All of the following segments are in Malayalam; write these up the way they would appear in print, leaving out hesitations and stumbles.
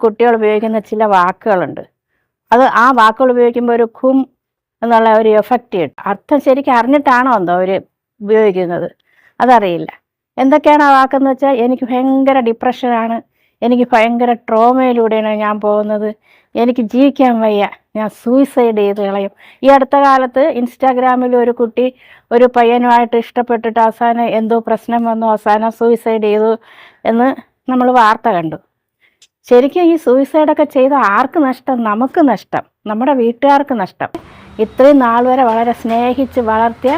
കുട്ടികൾ ഉപയോഗിക്കുന്ന ചില വാക്കുകളുണ്ട്. ആ വാക്കുകൾ ഉപയോഗിക്കുമ്പോൾ ഒരു ഖും എന്നുള്ള ഒരു എഫക്റ്റ് കിട്ടും. അർത്ഥം ശരിക്കും അറിഞ്ഞിട്ടാണോ എന്തോ അവർ ഉപയോഗിക്കുന്നത്, അതറിയില്ല. എന്തൊക്കെയാണ് ആ വാക്കെന്ന് വെച്ചാൽ, എനിക്ക് ഭയങ്കര ഡിപ്രഷനാണ്, എനിക്ക് ഭയങ്കര ട്രോമയിലൂടെയാണ് ഞാൻ പോകുന്നത്, എനിക്ക് ജീവിക്കാൻ വയ്യ, ഞാൻ സൂയിസൈഡ് ചെയ്ത് കളയും. ഈ അടുത്ത കാലത്ത് ഇൻസ്റ്റാഗ്രാമിൽ ഒരു കുട്ടി ഒരു പയ്യനുമായിട്ട് ഇഷ്ടപ്പെട്ടിട്ട് അവസാനം എന്തോ പ്രശ്നം വന്നു, അവസാനം സൂയിസൈഡ് ചെയ്തു എന്ന് നമ്മൾ വാർത്ത കണ്ടു. ശരിക്കും ഈ സൂയിസൈഡൊക്കെ ചെയ്ത ആർക്ക് നഷ്ടം? നമുക്ക് നഷ്ടം, നമ്മുടെ വീട്ടുകാർക്ക് നഷ്ടം. ഇത്രയും നാൾ വരെ വളരെ സ്നേഹിച്ച് വളർത്തിയ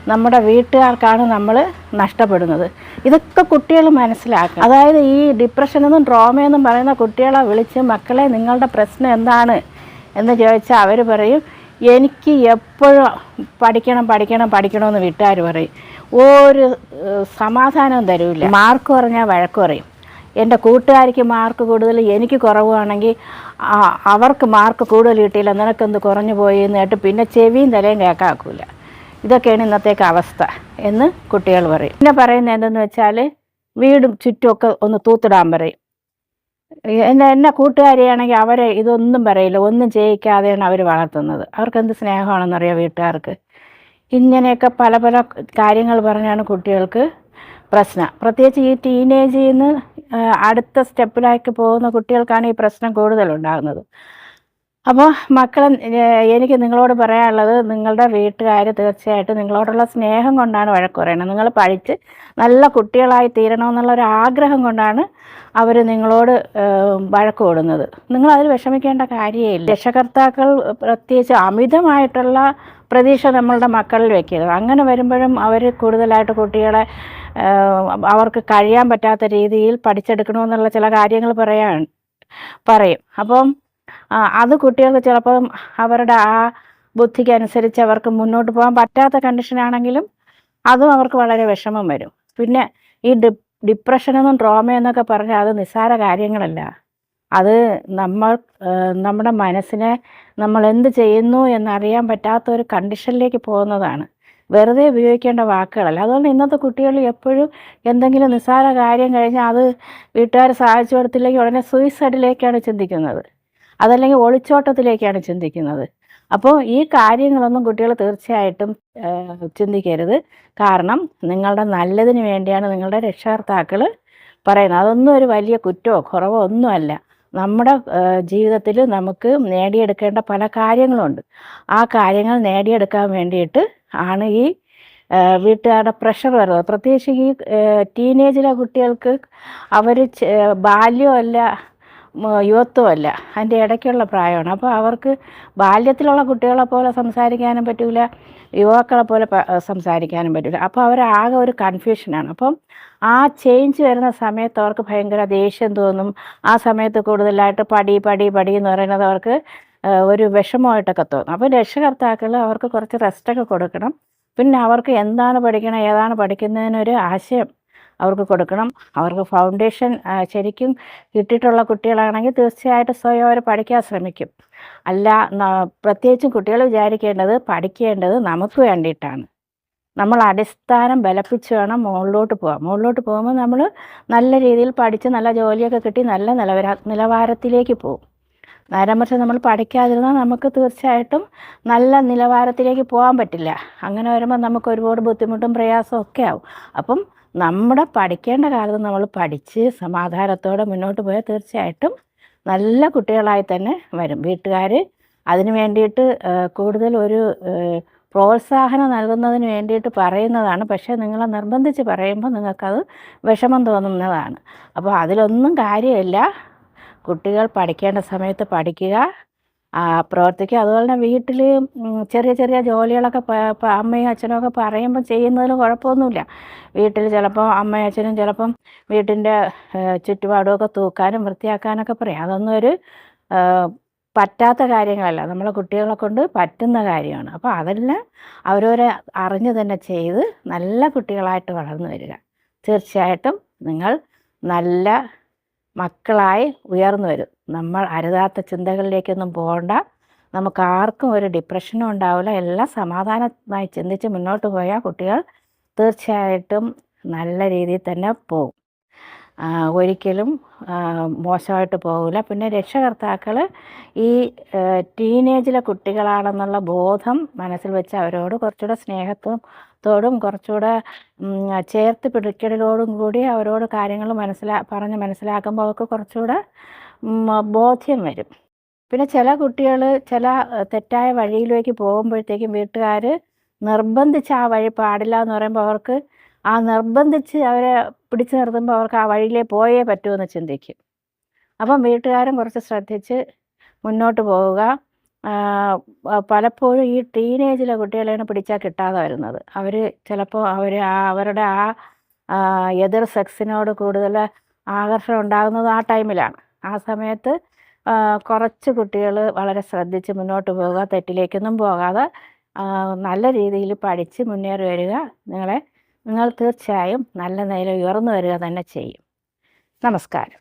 നമ്മുടെ വീട്ടുകാർക്കാണ് നമ്മൾ നഷ്ടപ്പെടുന്നത്. ഇതൊക്കെ കുട്ടികൾ മനസ്സിലാക്കുക. അതായത് ഈ ഡിപ്രഷനെന്നും ട്രോമയെന്നും പറയുന്ന കുട്ടികളെ വിളിച്ച്, മക്കളെ നിങ്ങളുടെ പ്രശ്നം എന്താണ് എന്ന് ചോദിച്ചാൽ അവർ പറയും, എനിക്ക് എപ്പോഴും പഠിക്കണമെന്ന് വീട്ടുകാർ പറയും. ഒരു സമാധാനവും തരില്ല. മാർക്ക് കുറഞ്ഞാൽ വഴക്ക് പറയും. എൻ്റെ കൂട്ടുകാരിക്ക് മാർക്ക് കൂടുതൽ, എനിക്ക് കുറവാണെങ്കിൽ അവർക്ക് മാർക്ക് കൂടുതൽ കിട്ടിയില്ല, നിനക്കെന്ത് കുറഞ്ഞു പോയി എന്ന് കേട്ട് പിന്നെ ചെവിയും തലയും കേൾക്കാക്കൂല. ഇതൊക്കെയാണ് ഇന്നത്തേക്ക് അവസ്ഥ എന്ന് കുട്ടികൾ പറയും. പിന്നെ പറയുന്നത് എന്തെന്ന് വെച്ചാൽ, വീടും ചുറ്റുമൊക്കെ ഒന്ന് തൂത്തിടാൻ പറയും. എന്നെ കൂട്ടുകാരിയാണെങ്കിൽ അവരെ ഇതൊന്നും പറയില്ല, ഒന്നും ചെയ്യിക്കാതെയാണ് അവർ വളർത്തുന്നത്. അവർക്കെന്ത് സ്നേഹമാണെന്നറിയാം വീട്ടുകാർക്ക്. ഇങ്ങനെയൊക്കെ പല പല കാര്യങ്ങൾ പറഞ്ഞാണ് കുട്ടികൾക്ക് പ്രശ്നം. പ്രത്യേകിച്ച് ഈ ടീനേജിൽ നിന്ന് അടുത്ത സ്റ്റെപ്പിലേക്ക് പോകുന്ന കുട്ടികൾക്കാണ് ഈ പ്രശ്നം കൂടുതലുണ്ടാകുന്നത്. അപ്പോൾ മക്കളെ, എനിക്ക് നിങ്ങളോട് പറയാനുള്ളത്, നിങ്ങളുടെ വീട്ടുകാർ തീർച്ചയായിട്ടും നിങ്ങളോടുള്ള സ്നേഹം കൊണ്ടാണ് വഴക്ക് പറയുന്നത്. നിങ്ങൾ പഠിച്ച് നല്ല കുട്ടികളായി തീരണമെന്നുള്ളൊരു ആഗ്രഹം കൊണ്ടാണ് അവർ നിങ്ങളോട് വഴക്ക് കൂടുന്നത്. നിങ്ങളതിൽ വിഷമിക്കേണ്ട കാര്യമില്ല. രക്ഷകർത്താക്കൾ പ്രത്യേകിച്ച് അമിതമായിട്ടുള്ള പ്രതീക്ഷ നമ്മളുടെ മക്കളിൽ വെക്കരുത്. അങ്ങനെ വരുമ്പോഴും അവർ കൂടുതലായിട്ട് കുട്ടികളെ അവർക്ക് കഴിയാൻ പറ്റാത്ത രീതിയിൽ പഠിച്ചെടുക്കണമെന്നുള്ള ചില കാര്യങ്ങൾ പറയും. അപ്പം അത് കുട്ടികൾക്ക് ചിലപ്പം അവരുടെ ആ ബുദ്ധിക്ക് അനുസരിച്ച് അവർക്ക് മുന്നോട്ട് പോകാൻ പറ്റാത്ത കണ്ടീഷനാണെങ്കിലും അതും അവർക്ക് വളരെ വിഷമം വരും. പിന്നെ ഈ ഡിപ്രഷനെന്നും ട്രോമയെന്നൊക്കെ പറഞ്ഞാൽ അത് നിസ്സാര കാര്യങ്ങളല്ല. അത് നമ്മുടെ മനസ്സിനെ നമ്മൾ എന്ത് ചെയ്യുന്നു എന്നറിയാൻ പറ്റാത്ത ഒരു കണ്ടീഷനിലേക്ക് പോകുന്നതാണ്. വെറുതെ ഉപയോഗിക്കേണ്ട വാക്കുകളല്ല. അതുകൊണ്ട് ഇന്നത്തെ കുട്ടികൾ എപ്പോഴും എന്തെങ്കിലും നിസ്സാര കാര്യം കഴിഞ്ഞാൽ അത് വീട്ടുകാർ സഹായിച്ചു കൊടുത്തില്ലെങ്കിൽ ഉടനെ സൂയിസൈഡിലേക്കാണ് ചിന്തിക്കുന്നത്, അതല്ലെങ്കിൽ ഒളിച്ചോട്ടത്തിലേക്കാണ് ചിന്തിക്കുന്നത്. അപ്പോൾ ഈ കാര്യങ്ങളൊന്നും കുട്ടികൾ തീർച്ചയായിട്ടും ചിന്തിക്കരുത്. കാരണം നിങ്ങളുടെ നല്ലതിന് വേണ്ടിയാണ് നിങ്ങളുടെ രക്ഷകർത്താക്കൾ പറയുന്നത്. അതൊന്നും ഒരു വലിയ കുറ്റമോ കുറവോ ഒന്നുമല്ല. നമ്മുടെ ജീവിതത്തിൽ നമുക്ക് നേടിയെടുക്കേണ്ട പല കാര്യങ്ങളുണ്ട്. ആ കാര്യങ്ങൾ നേടിയെടുക്കാൻ വേണ്ടിയിട്ട് ആണ് ഈ വീട്ടുകാരുടെ പ്രഷർ വരുന്നത്. പ്രത്യേകിച്ച് ഈ ടീനേജിലെ കുട്ടികൾക്ക് അവർ ബാല്യമല്ല യുവത്വമല്ല, അതിൻ്റെ ഇടയ്ക്കുള്ള പ്രായമാണ്. അപ്പോൾ അവർക്ക് ബാല്യത്തിലുള്ള കുട്ടികളെ പോലെ സംസാരിക്കാനും പറ്റില്ല, യുവാക്കളെ പോലെ സംസാരിക്കാനും പറ്റില്ല. അപ്പോൾ അവരാകെ ഒരു കൺഫ്യൂഷനാണ്. അപ്പം ആ ചേഞ്ച് വരുന്ന സമയത്ത് അവർക്ക് ഭയങ്കര ദേഷ്യം തോന്നും. ആ സമയത്ത് കൂടുതലായിട്ട് പടി എന്ന് പറയുന്നത് അവർക്ക് ഒരു വിഷമമായിട്ടൊക്കെ തോന്നും. അപ്പോൾ രക്ഷകർത്താക്കൾ അവർക്ക് കുറച്ച് റെസ്റ്റൊക്കെ കൊടുക്കണം. പിന്നെ അവർക്ക് എന്താണ് പഠിക്കണം, ഏതാണ് പഠിക്കുന്നതിനൊരു ആശയം അവർക്ക് കൊടുക്കണം. അവർക്ക് ഫൗണ്ടേഷൻ ശരിക്കും കിട്ടിയിട്ടുള്ള കുട്ടികളാണെങ്കിൽ തീർച്ചയായിട്ടും സ്വയം അവർ പഠിക്കാൻ ശ്രമിക്കും. അല്ല, പ്രത്യേകിച്ചും കുട്ടികൾ വിചാരിക്കേണ്ടത് പഠിക്കേണ്ടത് നമുക്ക് വേണ്ടിയിട്ടാണ്. നമ്മൾ അടിസ്ഥാനം ബലപ്പിച്ച് വേണം മുകളിലോട്ട് പോകാം. മുകളിലോട്ട് പോകുമ്പോൾ നമ്മൾ നല്ല രീതിയിൽ പഠിച്ച് നല്ല ജോലിയൊക്കെ കിട്ടി നല്ല നിലവാരത്തിലേക്ക് പോകും. നേരം പക്ഷേ നമ്മൾ പഠിക്കാതിരുന്നാൽ നമുക്ക് തീർച്ചയായിട്ടും നല്ല നിലവാരത്തിലേക്ക് പോകാൻ പറ്റില്ല. അങ്ങനെ വരുമ്പോൾ നമുക്ക് ഒരുപാട് ബുദ്ധിമുട്ടും പ്രയാസവും ഒക്കെ ആവും. അപ്പം നമ്മുടെ പഠിക്കേണ്ട കാലത്ത് നമ്മൾ പഠിച്ച് സമാധാനത്തോടെ മുന്നോട്ട് പോയാൽ തീർച്ചയായിട്ടും നല്ല കുട്ടികളായി തന്നെ വരും. വീട്ടുകാർ അതിന് വേണ്ടിയിട്ട് കൂടുതൽ ഒരു പ്രോത്സാഹനം നൽകുന്നതിന് വേണ്ടിയിട്ട് പറയുന്നതാണ്. പക്ഷേ നിങ്ങളെ നിർബന്ധിച്ച് പറയുമ്പോൾ നിങ്ങൾക്കത് വിഷമം തോന്നുന്നതാണ്. അപ്പോൾ അതിലൊന്നും കാര്യമില്ല. കുട്ടികൾ പഠിക്കേണ്ട സമയത്ത് പഠിക്കുക, പ്രവർത്തിക്കുക. അതുപോലെ തന്നെ വീട്ടിൽ ചെറിയ ചെറിയ ജോലികളൊക്കെ അമ്മയും അച്ഛനും ഒക്കെ പറയുമ്പോൾ ചെയ്യുന്നതിൽ കുഴപ്പമൊന്നുമില്ല. വീട്ടിൽ ചിലപ്പോൾ അമ്മയും അച്ഛനും ചിലപ്പം വീട്ടിൻ്റെ ചുറ്റുപാടുമൊക്കെ തൂക്കാനും വൃത്തിയാക്കാനൊക്കെ പറയും. അതൊന്നും ഒരു പറ്റാത്ത കാര്യങ്ങളല്ല, നമ്മളെ കുട്ടികളെ കൊണ്ട് പറ്റുന്ന കാര്യമാണ്. അപ്പോൾ അതെല്ലാം അവരവരെ അറിഞ്ഞ് തന്നെ ചെയ്ത് നല്ല കുട്ടികളായിട്ട് വളർന്നു വരിക. തീർച്ചയായിട്ടും നിങ്ങൾ നല്ല മക്കളായി ഉയർന്നു വരും. നമ്മൾ അരുതാത്ത ചിന്തകളിലേക്കൊന്നും പോകണ്ട. നമുക്ക് ആർക്കും ഒരു ഡിപ്രഷനും ഉണ്ടാവില്ല. എല്ലാം സമാധാനമായി ചിന്തിച്ച് മുന്നോട്ട് പോയാൽ കുട്ടികൾ തീർച്ചയായിട്ടും നല്ല രീതിയിൽ തന്നെ പോകും. ഒരിക്കലും മോശമായിട്ട് പോകില്ല. പിന്നെ രക്ഷകർത്താക്കൾ ഈ ടീനേജിലെ കുട്ടികളാണെന്നുള്ള ബോധം മനസ്സിൽ വെച്ച് അവരോട് കുറച്ചുകൂടെ സ്നേഹത്തോടും കുറച്ചുകൂടെ ചേർത്ത് പിടിക്കലോടും കൂടി അവരോട് കാര്യങ്ങൾ പറഞ്ഞ് മനസ്സിലാക്കുമ്പോൾ അവർക്ക് കുറച്ചുകൂടെ ബോധ്യം വരും. പിന്നെ ചില കുട്ടികൾ ചില തെറ്റായ വഴിയിലേക്ക് പോകുമ്പോഴത്തേക്കും വീട്ടുകാർ നിർബന്ധിച്ച് ആ വഴി പാടില്ല എന്ന് പറയുമ്പോൾ അവർക്ക് നിർബന്ധിച്ച് അവരെ പിടിച്ചു നിർത്തുമ്പോൾ അവർക്ക് ആ വഴിയിലേ പോയേ പറ്റുമെന്ന് ചിന്തിക്കും. അപ്പം വീട്ടുകാരും കുറച്ച് ശ്രദ്ധിച്ച് മുന്നോട്ട് പോവുക. പലപ്പോഴും ഈ ടീനേജിലെ കുട്ടികളെയാണ് പിടിച്ചാൽ കിട്ടാതെ വരുന്നത്. അവർ ചിലപ്പോൾ അവരുടെ എതിർ സെക്സിനോട് കൂടുതൽ ആകർഷണം ഉണ്ടാകുന്നത് ആ ടൈമിലാണ്. ആ സമയത്ത് കുറച്ച് കുട്ടികൾ വളരെ ശ്രദ്ധിച്ച് മുന്നോട്ട് പോവുക, തെറ്റിലേക്കൊന്നും പോകാതെ നല്ല രീതിയിൽ പഠിച്ച് മുന്നേറി വരിക. നിങ്ങൾ തീർച്ചയായും നല്ല നിലയിൽ ഉയർന്നു വരിക തന്നെ ചെയ്യും. നമസ്കാരം.